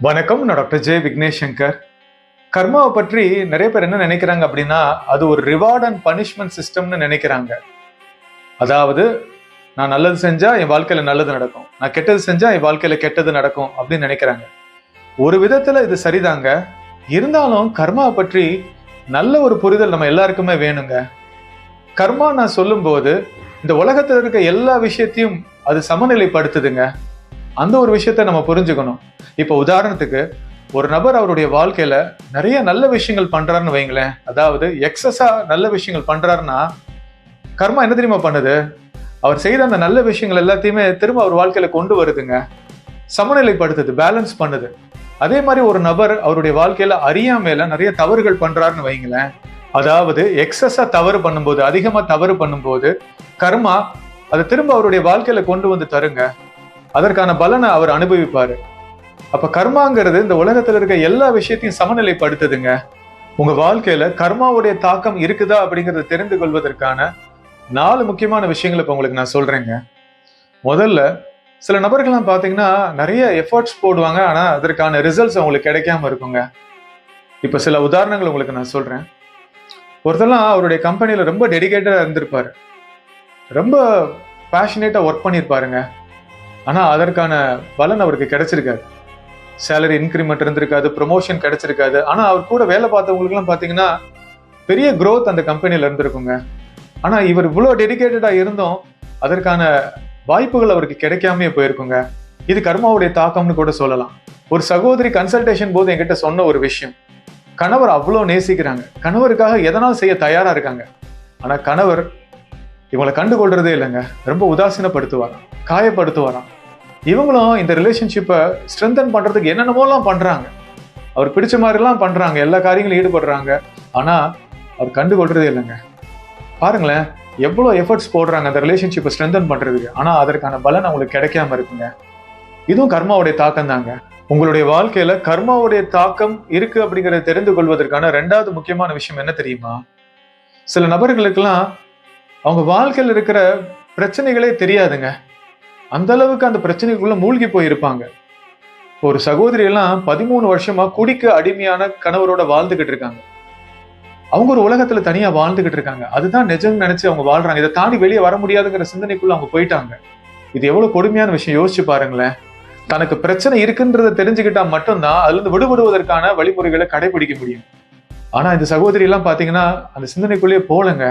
வணக்கம். நான் doctor J Vignesh Shankar. கர்மாவை பற்றி நிறைய பேர் என்ன நினைக்கிறாங்க அப்படின்னா, அது ஒரு ரிவார்ட் அண்ட் பனிஷ்மெண்ட் சிஸ்டம்னு நினைக்கிறாங்க. அதாவது, நான் நல்லது செஞ்சா என் வாழ்க்கையில நல்லது நடக்கும், நான் கெட்டது செஞ்சா என் வாழ்க்கையில கெட்டது நடக்கும் அப்படின்னு நினைக்கிறாங்க. ஒரு விதத்துல இது சரிதாங்க. இருந்தாலும் கர்மாவை பற்றி நல்ல ஒரு புரிதல் நம்ம எல்லாருக்குமே வேணுங்க. கர்மா நான் சொல்லும்போது, இந்த உலகத்துல இருக்க எல்லா விஷயத்தையும் அது சமநிலைப்படுத்துதுங்க. அந்த ஒரு விஷயத்த நம்ம புரிஞ்சுக்கணும். இப்போ உதாரணத்துக்கு, ஒரு நபர் அவருடைய வாழ்க்கையில நிறைய நல்ல விஷயங்கள் பண்றாருன்னு வைங்களேன். அதாவது எக்ஸஸா நல்ல விஷயங்கள் பண்றாருன்னா, கர்மா என்ன தெரியுமா பண்ணுது? அவர் செய்த அந்த நல்ல விஷயங்கள் எல்லாத்தையுமே திரும்ப அவர் வாழ்க்கையில கொண்டு வருதுங்க. சமநிலைப்படுத்துது, பேலன்ஸ் பண்ணுது. அதே மாதிரி ஒரு நபர் அவருடைய வாழ்க்கையில அறியாமையில நிறைய தவறுகள் பண்றாருன்னு வைங்களேன். அதாவது எக்ஸஸா தவறு பண்ணும்போது, அதிகமா தவறு பண்ணும்போது, கர்மா அதை திரும்ப அவருடைய வாழ்க்கையில கொண்டு வந்து தருங்க. அதற்கான பலனை அவர் அனுபவிப்பாரு. அப்ப கர்மாங்கிறது இந்த உலகத்துல இருக்க எல்லா விஷயத்தையும் சமநிலைப்படுத்துதுங்க. உங்க வாழ்க்கையில கர்மாவுடைய தாக்கம் இருக்குதா அப்படிங்கறத தெரிந்து கொள்வதற்கான 4 முக்கியமான விஷயங்களை இப்ப உங்களுக்கு நான் சொல்றேங்க. முதல்ல, சில நபர்கள்லாம் பாத்தீங்கன்னா நிறைய எஃபர்ட்ஸ் போடுவாங்க, ஆனா அதற்கான ரிசல்ட்ஸ் அவங்களுக்கு கிடைக்காம இருக்குங்க. இப்ப சில உதாரணங்கள் உங்களுக்கு நான் சொல்றேன். ஒருத்தர்லாம் அவருடைய கம்பெனில ரொம்ப டெடிகேட்டடா இருந்திருப்பாரு, ரொம்ப பேஷனேட்டா ஒர்க் பண்ணியிருப்பாருங்க. ஆனா அதற்கான பலன் அவருக்கு கிடைச்சிருக்காது. சேலரி இன்கிரிமெண்ட் இருந்திருக்காது, ப்ரொமோஷன் கிடைச்சிருக்காது. ஆனா அவர் கூட வேலை பார்த்தவங்களுக்கு எல்லாம் பாத்தீங்கன்னா பெரிய growth அந்த கம்பெனில இருந்திருக்குங்க. ஆனா இவர் இவ்வளவு டெடிகேட்டடா இருந்தும் அதற்கான வாய்ப்புகள் அவருக்கு கிடைக்காமயே போயிருக்குங்க. இது கர்மாவுடைய தாக்கம்னு கூட சொல்லலாம். ஒரு சகோதரி கன்சல்டேஷன் போது என்கிட்ட சொன்ன ஒரு விஷயம், கணவர் அவ்வளவு நேசிக்கிறாங்க, கணவருக்காக எதனாலும் செய்ய தயாரா இருக்காங்க. ஆனா கணவர் இவங்களை கண்டுகொள்றதே இல்லைங்க. ரொம்ப உதாசீனப்படுத்துவாராம், காயப்படுத்துவாராம். இவங்களும் இந்த ரிலேஷன்ஷிப்பை ஸ்ட்ரென்தன் பண்றதுக்கு என்னென்னமோலாம் பண்றாங்க, அவர் பிடிச்ச மாதிரிலாம் பண்றாங்க, எல்லா காரியங்களும் ஈடுபடுறாங்க. ஆனா அவர் கண்டுகொள்றதே இல்லைங்க. பாருங்களேன், எவ்வளவு எஃபர்ட்ஸ் போடுறாங்க அந்த ரிலேஷன்ஷிப்பை ஸ்ட்ரென்தன் பண்றதுக்கு, ஆனா அதற்கான பலன் அவங்களுக்கு கிடைக்காம இருக்குங்க. இதுவும் கர்மாவுடைய தாக்கம் தாங்க. உங்களுடைய வாழ்க்கையில கர்மாவுடைய தாக்கம் இருக்கு அப்படிங்கறத தெரிந்து கொள்வதற்கான 2வது முக்கியமான விஷயம் என்ன தெரியுமா? சில நபர்களுக்கெல்லாம் அவங்க வாழ்க்கையில் இருக்கிற பிரச்சனைகளே தெரியாதுங்க. அந்த அளவுக்கு அந்த பிரச்சனைக்குள்ள மூழ்கி போயிருப்பாங்க. ஒரு சகோதரி எல்லாம் 13 வருஷமா குடிக்கு அடிமையான கணவரோட வாழ்ந்துகிட்டு இருக்காங்க. அவங்க ஒரு உலகத்துல தனியா வாழ்ந்துகிட்டு இருக்காங்க. அதுதான் நிஜம்னு நினைச்சு அவங்க வாழ்றாங்க. இதை தாண்டி வெளியே வர முடியாதுங்கிற சிந்தனைக்குள்ள அவங்க போயிட்டாங்க. இது எவ்வளவு கொடுமையான விஷயம், யோசிச்சு பாருங்களேன். தனக்கு பிரச்சனை இருக்குன்றதை தெரிஞ்சுக்கிட்டா மட்டும்தான் அதுல இருந்து விடுபடுவதற்கான வழிமுறைகளை கடைபிடிக்க முடியும். ஆனா இந்த சகோதரி எல்லாம் பாத்தீங்கன்னா அந்த சிந்தனைக்குள்ளேயே போலங்க.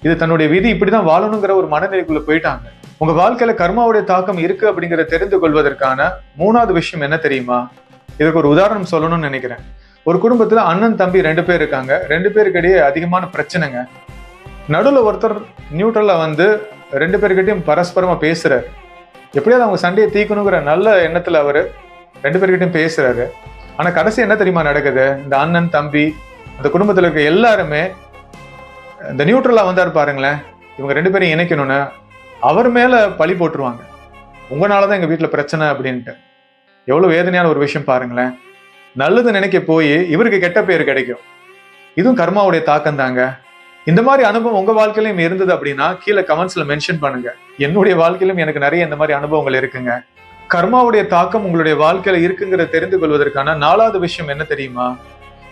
இது தன்னுடைய விதி, இப்படிதான் வாழணுங்கிற ஒரு மனநிலைக்குள்ள போயிட்டாங்க. உங்க வாழ்க்கையில கர்மாவுடைய தாக்கம் இருக்கு அப்படிங்கறத தெரிந்து கொள்வதற்கான 3வது விஷயம் என்ன தெரியுமா? இதுக்கு ஒரு உதாரணம் சொல்லணும்னு நினைக்கிறேன். ஒரு குடும்பத்துல அண்ணன் தம்பி 2 பேர் இருக்காங்க. 2 பேருக்கு இடையே அதிகமான பிரச்சனைங்க. நடுவுல ஒருத்தர் நியூட்ரலா வந்து 2 பேர்கிட்டயும் பரஸ்பரமா பேசுறாரு. எப்படியாவது அவங்க சண்டையை தீக்கணுங்கிற நல்ல எண்ணத்துல அவரு 2 பேர்கிட்டயும் பேசுறாரு. ஆனா கடைசி என்ன தெரியுமா நடக்குது? இந்த அண்ணன் தம்பி அந்த குடும்பத்துல இருக்க எல்லாருமே இந்த நியூட்ரலா வந்தாரு பாருங்களேன், இவங்க 2 பேரும் இணைக்கணும்னு அவர் மேல பழி போட்டுருவாங்க. உங்களாலதான் எங்க வீட்டுல பிரச்சனை அப்படின்ட்டு. எவ்வளவு வேதனையான ஒரு விஷயம் பாருங்களேன். நல்லது நினைக்க போய் இவருக்கு கெட்ட பேர் கிடைக்கும். இதுவும் கர்மாவுடைய தாக்கம் தாங்க. இந்த மாதிரி அனுபவம் உங்க வாழ்க்கையிலும் இருந்தது அப்படின்னா கீழே கமெண்ட்ஸ்ல மென்ஷன் பண்ணுங்க. என்னுடைய வாழ்க்கையிலும் எனக்கு நிறைய இந்த மாதிரி அனுபவங்கள் இருக்குங்க. கர்மாவுடைய தாக்கம் உங்களுடைய வாழ்க்கையில இருக்குங்கிறத தெரிந்து கொள்வதற்கான 4வது விஷயம் என்ன தெரியுமா?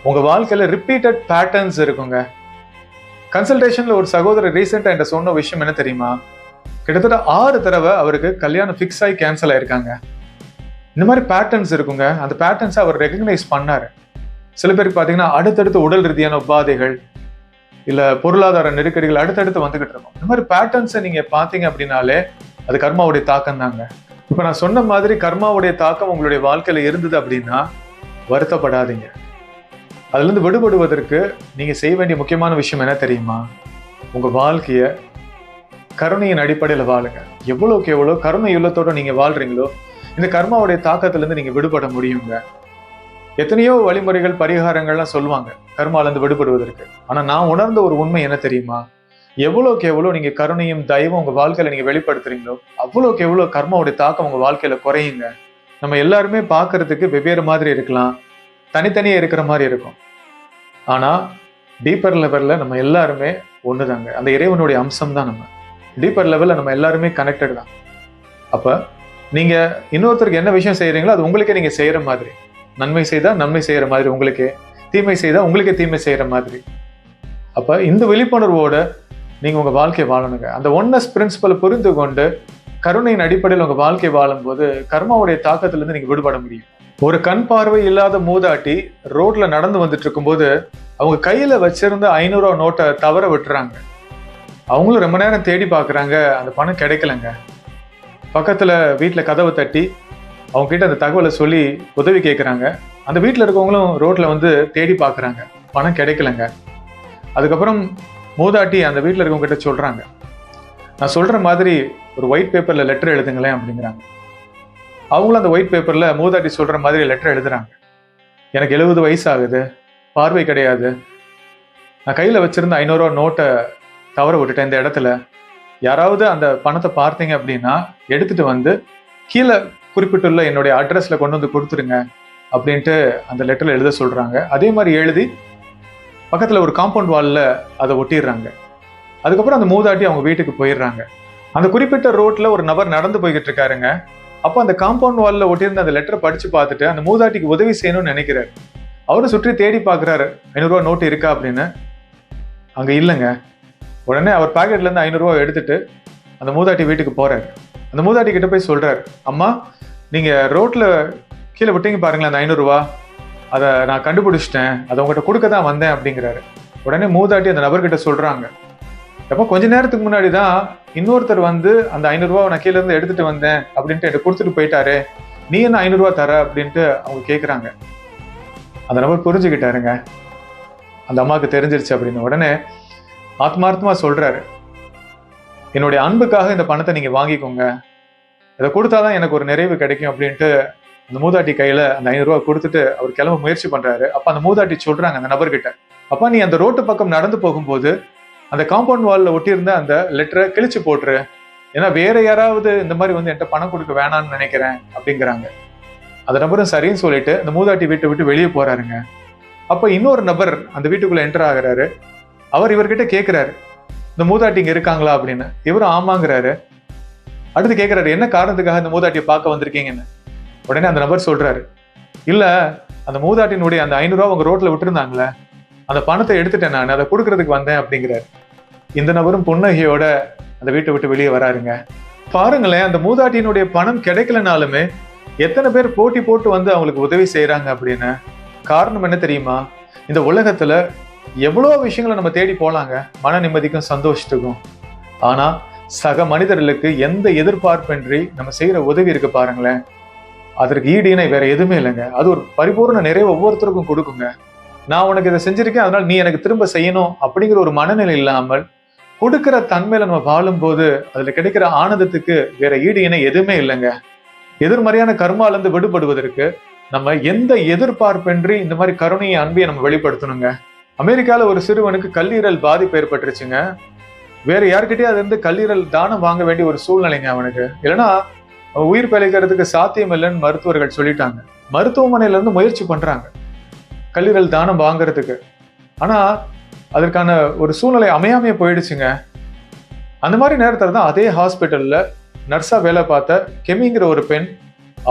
உங்க வாழ்க்கையில ரிப்பீட்டட் பேட்டர்ன்ஸ் இருக்குங்க. கன்சல்டேஷன்ல ஒரு சகோதரர் ரீசெண்டா என்கிட்ட சொன்ன விஷயம் என்ன தெரியுமா? கிட்டத்தட்ட 6 தடவை அவருக்கு கல்யாணம் ஃபிக்ஸ் ஆகி கேன்சல் ஆயிருக்காங்க. இந்த மாதிரி பேட்டர்ன்ஸ் இருக்குங்க. அந்த பேட்டர்ன்ஸ் அவர் ரெகக்னைஸ் பண்ணாரு. சில பேருக்கு பாத்தீங்கன்னா அடுத்தடுத்து உடல் ரீதியான உபாதைகள், இல்ல பொருளாதார நெருக்கடிகள் அடுத்தடுத்து வந்துகிட்டு இருக்கும். இந்த மாதிரி பேட்டர்ன்ஸை நீங்க பாத்தீங்க அப்படின்னாலே அது கர்மாவுடைய தாக்கம் தாங்க. இப்ப நான் சொன்ன மாதிரி கர்மாவுடைய தாக்கம் உங்களுடைய வாழ்க்கையில இருந்தது அப்படின்னா வருத்தப்படாதீங்க. அதுல இருந்து விடுபடுவதற்கு நீங்க செய்ய வேண்டிய முக்கியமான விஷயம் என்ன தெரியுமா? உங்க வாழ்க்கைய கருணையின் அடிப்படையில வாழுங்க. எவ்வளவுக்கு எவ்வளவு கருணை உள்ளத்தோட நீங்க வாழ்றீங்களோ இந்த கர்மாவுடைய தாக்கத்துல இருந்து நீங்க விடுபட முடியுங்க. எத்தனையோ வழிமுறைகள், பரிகாரங்கள்லாம் சொல்லுவாங்க கர்மால இருந்து விடுபடுவதற்கு. ஆனா நான் உணர்ந்த ஒரு உண்மை என்ன தெரியுமா? எவ்வளவுக்கு எவ்வளவு நீங்க கருணையும் தயவும் உங்க வாழ்க்கையில நீங்க வெளிப்படுத்துறீங்களோ அவ்வளவுக்கு எவ்வளவு கர்மாவுடைய தாக்கம் உங்க வாழ்க்கையில குறையுங்க. நம்ம எல்லாருமே பாக்குறதுக்கு வெவ்வேறு மாதிரி இருக்கலாம், தனித்தனியே இருக்கிற மாதிரி இருக்கும். ஆனா டீப்பர் லெவல்ல நம்ம எல்லாருமே ஒண்ணுதாங்க. அந்த இறைவனுடைய அம்சம் தான் நம்ம. டீப்பர் லெவல்ல நம்ம எல்லாருமே கனெக்டட் தான். அப்ப நீங்க இன்னொருத்தருக்கு என்ன விஷயம் செய்யறீங்களோ அது உங்களுக்கே நீங்க செய்யற மாதிரி. நன்மை செய்தா நன்மை செய்யற மாதிரி உங்களுக்கே, தீமை செய்தா உங்களுக்கே தீமை செய்யற மாதிரி. அப்ப இந்த விழிப்புணர்வோட நீங்க உங்க வாழ்க்கையை வாழணுங்க. அந்த ஒன்னஸ் பிரின்சிபலை புரிந்து கொண்டு கருணையின் அடிப்படையில் உங்க வாழ்க்கை வாழும்போது கர்மாவுடைய தாக்கத்துல இருந்து நீங்க விடுபட முடியும். ஒரு கண் பார்வை இல்லாத மூதாட்டி ரோட்ல நடந்து வந்துட்டு இருக்கும்போது அவங்க கையில வச்சிருந்த 500 ரூபா நோட்டை தவற விட்டுறாங்க. அவங்களும் ரொம்ப நேரம் தேடி பாக்குறாங்க, அந்த பணம் கிடைக்கலங்க. பக்கத்துல வீட்டுல கதவை தட்டி அவங்க கிட்ட அந்த தகவலை சொல்லி உதவி கேட்கறாங்க. அந்த வீட்டுல இருக்கவங்களும் ரோட்ல வந்து தேடி பாக்குறாங்க, பணம் கிடைக்கலங்க. அதுக்கப்புறம் மூதாட்டி அந்த வீட்டுல இருக்கவங்க கிட்ட சொல்றாங்க, நான் சொல்ற மாதிரி ஒரு ஒயிட் பேப்பர்ல லெட்டர் எழுதுங்களேன் அப்படிங்கிறாங்க. அவங்களும் அந்த ஒயிட் பேப்பர்ல மூதாட்டி சொல்ற மாதிரி லெட்டர் எழுதுறாங்க. எனக்கு 70 வயசு ஆகுது, பார்வை கிடையாது, நான் கையில வச்சிருந்த 500 ரூபா நோட்டை தவற விட்டுட்டேன் இந்த இடத்துல. யாராவது அந்த பணத்தை பார்த்தீங்க அப்படின்னா எடுத்துட்டு வந்து கீழே குறிப்பிட்டுள்ள என்னுடைய அட்ரஸ்ல கொண்டு வந்து கொடுத்துருங்க அப்படின்ட்டு அந்த லெட்டர்ல எழுத சொல்றாங்க. அதே மாதிரி எழுதி பக்கத்துல ஒரு காம்பவுண்ட் வால்ல அதை ஒட்டிடுறாங்க. அதுக்கப்புறம் அந்த மூதாட்டி அவங்க வீட்டுக்கு போயிடுறாங்க. அந்த குறிப்பிட்ட ரோட்ல ஒரு நபர் நடந்து போய்கிட்டு இருக்காருங்க. அப்போ அந்த காம்பவுண்ட் வால்ல ஒட்டியிருந்த அந்த லெட்டரை படிச்சு பார்த்துட்டு அந்த மூதாட்டிக்கு உதவி செய்யணும்னு நினைக்கிறாரு. அவரு சுற்றி தேடி பார்க்குறாரு, 500 ரூபா நோட்டு இருக்கா அப்படின்னு. அங்க இல்லைங்க. உடனே அவர் பாக்கெட்ல இருந்து 500 ரூபா எடுத்துட்டு அந்த மூதாட்டி வீட்டுக்கு போறாரு. அந்த மூதாட்டி கிட்ட போய் சொல்றாரு, அம்மா நீங்க ரோட்ல கீழே விட்டீங்க பாருங்களேன் அந்த 500 ரூபா, அதை நான் கண்டுபிடிச்சிட்டேன், அதை உங்ககிட்ட கொடுக்க தான் வந்தேன் அப்படிங்கிறாரு. உடனே மூதாட்டி அந்த நபர்கிட்ட சொல்றாங்க, எப்போ கொஞ்ச நேரத்துக்கு முன்னாடி தான் இன்னொருத்தர் வந்து அந்த 500 ரூபா நான் கீழே இருந்து எடுத்துட்டு வந்தேன் அப்படின்ட்டு எனக்கு கொடுத்துட்டு போயிட்டாரு, நீ என்ன 500 ரூபா தர அப்படின்ட்டு அவங்க கேட்குறாங்க. அந்த நபர் புரிஞ்சுக்கிட்டாருங்க, அந்த அம்மாவுக்கு தெரிஞ்சிருச்சு அப்படின்னு. உடனே ஆத்மார்த்தமா சொல்றாரு, என்னுடைய அன்புக்காக இந்த பணத்தை நீங்க வாங்கிக்கோங்க, இதை கொடுத்தாதான் எனக்கு ஒரு நிறைவு கிடைக்கும் அப்படின்ட்டு அந்த மூதாட்டி கையில அந்த 500 ரூபா கொடுத்துட்டு அவர் கிளம்ப முயற்சி பண்றாரு. அப்ப அந்த மூதாட்டி சொல்றாங்க அந்த நபர்கிட்ட, அப்பா நீ அந்த ரோட்டு பக்கம் நடந்து போகும்போது அந்த காம்பவுண்ட் வால்ல ஒட்டியிருந்த அந்த லெட்டரை கிழிச்சு போட்டுரு, ஏன்னா வேற யாராவது இந்த மாதிரி வந்து என்கிட்ட பணம் கொடுக்க வேணாம்னு நினைக்கிறேன் அப்படிங்கிறாங்க. அந்த நபரும் சரின்னு சொல்லிட்டு அந்த மூதாட்டி வீட்டை விட்டு வெளியே போறாருங்க. அப்ப இன்னொரு நபர் அந்த வீட்டுக்குள்ள என்டர் ஆகுறாரு. அவர் இவர்கிட்ட கேட்கிறாரு, இந்த மூதாட்டி இங்க இருக்காங்களா அப்படின்னு. இவரும் ஆமாங்கிறாரு. அடுத்து கேட்கிறாரு, என்ன காரணத்துக்காக இந்த மூதாட்டியை பார்க்க வந்திருக்கீங்கன்னு. உடனே அந்த நபர் சொல்றாரு, இல்ல அந்த மூதாட்டினுடைய அந்த 500 ரூபா உங்க ரோட்ல விட்டுருந்தாங்களே, அந்த பணத்தை எடுத்துட்டேன், நான் அதை கொடுக்கறதுக்கு வந்தேன் அப்படிங்கிறாரு. இந்த நபரும் புன்னகையோட அந்த வீட்டை விட்டு வெளியே வராருங்க. பாருங்களேன், அந்த மூதாட்டியினுடைய பணம் கிடைக்கலனாலுமே எத்தனை பேர் போட்டி போட்டு வந்து அவங்களுக்கு உதவி செய்யறாங்க அப்படின்னு. காரணம் என்ன தெரியுமா? இந்த உலகத்துல எவ்வளோ விஷயங்களை நம்ம தேடி போலாங்க, மன நிம்மதிக்கும் சந்தோஷத்துக்கும். ஆனா சக மனிதர்களுக்கு எந்த எதிர்பார்ப்பின்றி நம்ம செய்யற உதவி இருக்கு பாருங்களேன், அதற்கு ஈடு இணை வேற எதுவுமே இல்லைங்க. அது ஒரு பரிபூர்ண நிறைவு ஒவ்வொருத்தருக்கும் கொடுக்குங்க. நான் உனக்கு இதை செஞ்சிருக்கேன், அதனால நீ எனக்கு திரும்ப செய்யணும் அப்படிங்கிற ஒரு மனநிலை இல்லாமல் கொடுக்கிற தன்மையில நம்ம வாழும்போது அதுல கிடைக்கிற ஆனந்தத்துக்கு வேற ஈடு இணை எதுவுமே இல்லைங்க. எதிர்மறையான கர்மால இருந்து விடுபடுவதற்கு நம்ம எந்த எதிர்பார்ப்பின்றி இந்த மாதிரி கருணையை அன்பையை நம்ம வெளிப்படுத்தணுங்க. அமெரிக்கால ஒரு சிறுவனுக்கு கல்லீரல் பாதிப்பு ஏற்பட்டுருச்சுங்க. வேற யாருக்கிட்டே அது இருந்து கல்லீரல் தானம் வாங்க வேண்டிய ஒரு சூழ்நிலைங்க அவனுக்கு. இல்லைன்னா உயிர் பிழைக்கிறதுக்கு சாத்தியம் இல்லைன்னு மருத்துவர்கள் சொல்லிட்டாங்க. மருத்துவமனையில இருந்து முயற்சி பண்றாங்க கல்லீரல் தானம் வாங்குறதுக்கு. ஆனா அதற்கான ஒரு சூழ்நிலை அமையாமையே போயிடுச்சுங்க. அந்த மாதிரி நேரத்துல தான் அதே ஹாஸ்பிட்டல்ல நர்ஸா வேலை பார்த்த கெமிங்கிற ஒரு பெண்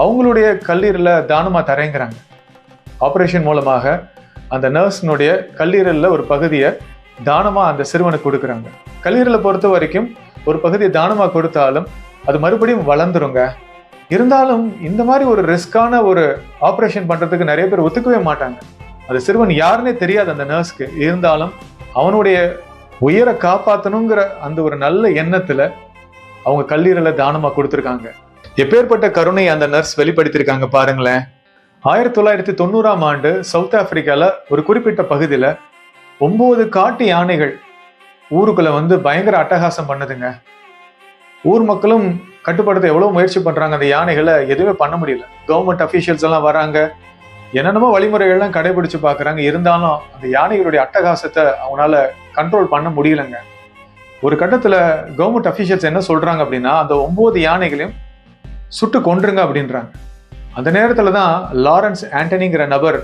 அவங்களுடைய கல்லீரல தானமா தரேங்கிறாங்க. ஆபரேஷன் மூலமாக அந்த நர்ஸினுடைய கல்லீரல்ல ஒரு பகுதியை தானமா அந்த சிறுவனுக்கு கொடுக்குறாங்க. கல்லீரலை பொறுத்த வரைக்கும் ஒரு பகுதியை தானமா கொடுத்தாலும் அது மறுபடியும் வளர்ந்துருங்க. இருந்தாலும் இந்த மாதிரி ஒரு ரிஸ்கான ஒரு ஆபரேஷன் பண்றதுக்கு நிறைய பேர் ஒத்துக்கவே மாட்டாங்க. அந்த சிறுவன் யாருன்னே தெரியாது அந்த நர்ஸ்க்கு. இருந்தாலும் அவனுடைய உயிரை காப்பாற்றணுங்கிற அந்த ஒரு நல்ல எண்ணத்துல அவங்க கல்லீரலை தானமா கொடுத்துருக்காங்க. எப்பேற்பட்ட கருணை அந்த நர்ஸ் வெளிப்படுத்திருக்காங்க பாருங்களேன். 1990ஆம் ஆண்டு சவுத் ஆப்பிரிக்கால ஒரு குறிப்பிட்ட பகுதியில 9 காட்டு யானைகள் ஊருக்குள்ள வந்து பயங்கர அட்டகாசம் பண்ணுதுங்க. ஊர் மக்களும் கட்டுப்படுத்த எவ்வளவு முயற்சி பண்றாங்க, அந்த யானைகளை எதுவுமே பண்ண முடியல. கவர்மெண்ட் அபிஷியல்ஸ் எல்லாம் வராங்க, என்னென்னமோ வழிமுறைகள்லாம் கடைபிடிச்சு பாக்குறாங்க. இருந்தாலும் அந்த யானைகளுடைய அட்டகாசத்தை அவங்களால கண்ட்ரோல் பண்ண முடியலங்க. ஒரு கட்டத்துல கவர்மெண்ட் அபிஷியல்ஸ் என்ன சொல்றாங்க அப்படின்னா, அந்த 9 யானைகளையும் சுட்டு கொன்றுங்க அப்படின்றாங்க. அந்த நேரத்துல தான் லாரன்ஸ் ஆண்டனிங்கிற நபர்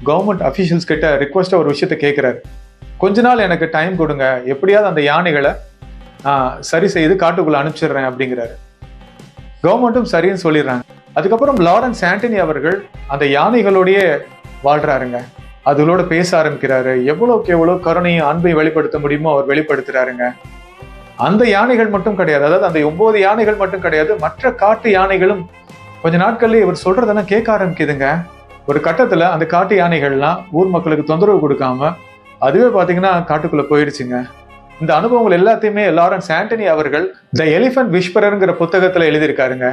கவர்மெண்ட் அபிஷியல்ஸ் கிட்ட ரிக்வஸ்டா ஒரு விஷயத்த கேட்கிறாரு, கொஞ்ச நாள் எனக்கு டைம் கொடுங்க, எப்படியாவது அந்த யானைகளை சரி செய்து காட்டுக்குள்ள அனுப்பிச்சிடுறேன் அப்படிங்கிறாரு. கவர்மெண்ட்டும் சரின்னு சொல்லிடுறாங்க. அதுக்கப்புறம் லாரன்ஸ் ஆண்டனி அவர்கள் அந்த யானைகளோடய வாழ்றாருங்க. அதுகளோட பேச ஆரம்பிக்கிறாரு. எவ்வளவுக்கு எவ்வளவு கருணையும் அன்பையும் வெளிப்படுத்த முடியுமோ அவர் வெளிப்படுத்துறாருங்க. அந்த யானைகள் மட்டும் கிடையாது, அதாவது அந்த 9 யானைகள் மட்டும் கிடையாது, மற்ற காட்டு யானைகளும் கொஞ்ச நாட்கள்ல இவர் சொல்றதெல்லாம் கேட்க ஆரம்பிக்குதுங்க. ஒரு கட்டத்துல அந்த காட்டு யானைகள்லாம் ஊர் மக்களுக்கு தொந்தரவு கொடுக்காம அதுவே பாத்தீங்கன்னா காட்டுக்குள்ள போயிடுச்சுங்க. இந்த அனுபவங்கள் எல்லாத்தையுமே லாரன்ஸ் ஆண்டனி அவர்கள் த எலிஃபண்ட் விஸ்பரர்ங்கிற புத்தகத்துல எழுதியிருக்காருங்க.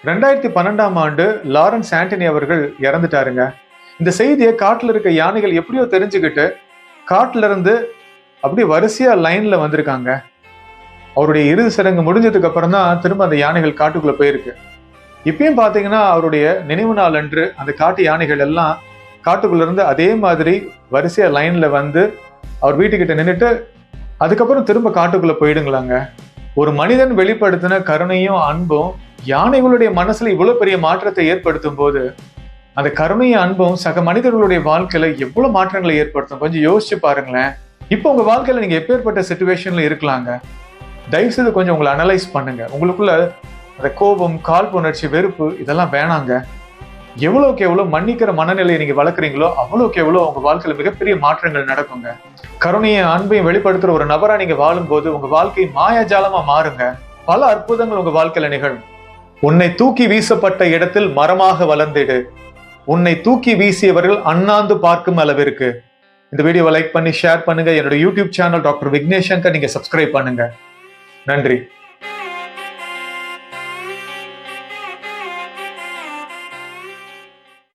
2012ஆம் ஆண்டு லாரன்ஸ் ஆண்டனி அவர்கள் இறந்துட்டாருங்க. இந்த செய்தியை காட்டுல இருக்க யானைகள் எப்படியோ தெரிஞ்சுக்கிட்டு காட்டுல இருந்து அப்படியே வரிசையா லைன்ல வந்திருக்காங்க. அவருடைய இறுதி சடங்கு முடிஞ்சதுக்கு அப்புறம் தான் திரும்ப அந்த யானைகள் காட்டுக்குள்ள போயிருக்கு. இப்பயும் பாத்தீங்கன்னா அவருடைய நினைவு நாள் அன்று அந்த காட்டு யானைகள் எல்லாம் காட்டுக்குள்ள இருந்து அதே மாதிரி வரிசையா லைன்ல வந்து அவர் வீட்டுக்கிட்ட நின்றுட்டு அதுக்கப்புறம் திரும்ப காட்டுக்குள்ள போயிடுங்களாங்க. ஒரு மனிதன் வெளிப்படுத்தின கருணையும் அன்பும் யானைகளுடைய மனசுல இவ்வளவு பெரிய மாற்றத்தை ஏற்படுத்தும் போது அந்த கருணையும் அன்பும் சக மனிதர்களுடைய வாழ்க்கையில எவ்வளவு மாற்றங்களை ஏற்படுத்தும். கொஞ்சம் யோசிச்சு பாருங்களேன். இப்போ உங்க வாழ்க்கையில நீங்க எப்பேற்பட்ட சிச்சுவேஷன்ல இருக்கலாங்க. தயவுசெய்து கொஞ்சம் உங்களை அனலைஸ் பண்ணுங்க. உங்களுக்குள்ள அந்த கோபம், காழ்ப்புணர்ச்சி, வெறுப்பு இதெல்லாம் வேணாங்க. எவ்வளவுக்கு எவ்வளவு மன்னிக்கிற மனநிலையை நீங்க வளர்க்குறீங்களோ அவ்வளவுக்கு எவ்வளவு உங்க வாழ்க்கையில மிகப்பெரிய மாற்றங்கள் நடக்குங்க. கருணையும் அன்பையும் வெளிப்படுத்துற ஒரு நபரா நீங்க வாழும்போது உங்க வாழ்க்கை மாயாஜாலமா மாறுங்க. பல அற்புதங்கள் உங்க வாழ்க்கையில நிகழும். உன்னை தூக்கி வீசப்பட்ட இடத்தில் மரமாக வளர்ந்திடு. உன்னை தூக்கி வீசியவர்கள் அண்ணாந்து பார்க்கும் அளவிற்கு. இந்த வீடியோவை லைக் பண்ணி ஷேர் பண்ணுங்க. என்னோட YouTube channel doctor Vignesh Shankar நீங்க சப்ஸ்கிரைப் பண்ணுங்க. நன்றி.